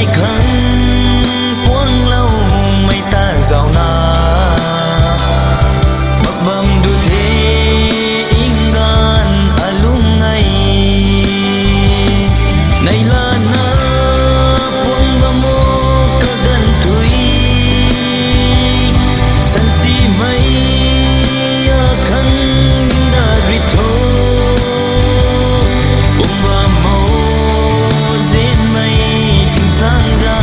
ai khăn quăng lâu mây ta giàu na bập bầm đu thế ingan alung ngay này là na quăng bamo kagan thui san si mai akan da ritho umba mo zin mai tim sang ra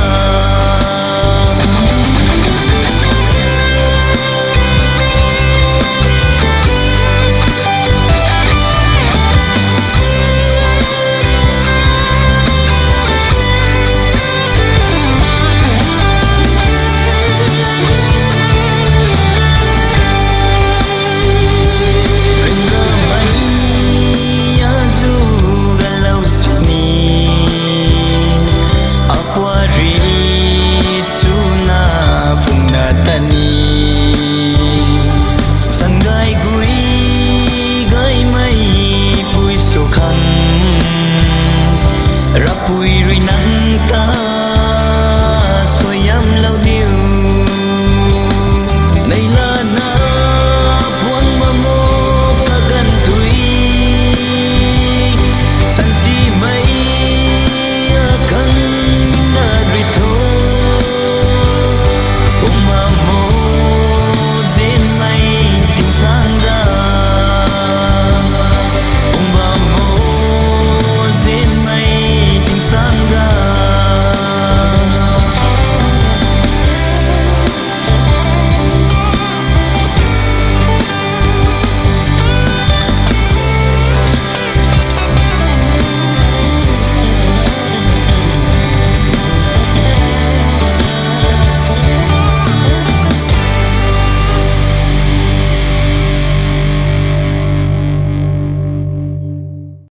rapui ri nang ta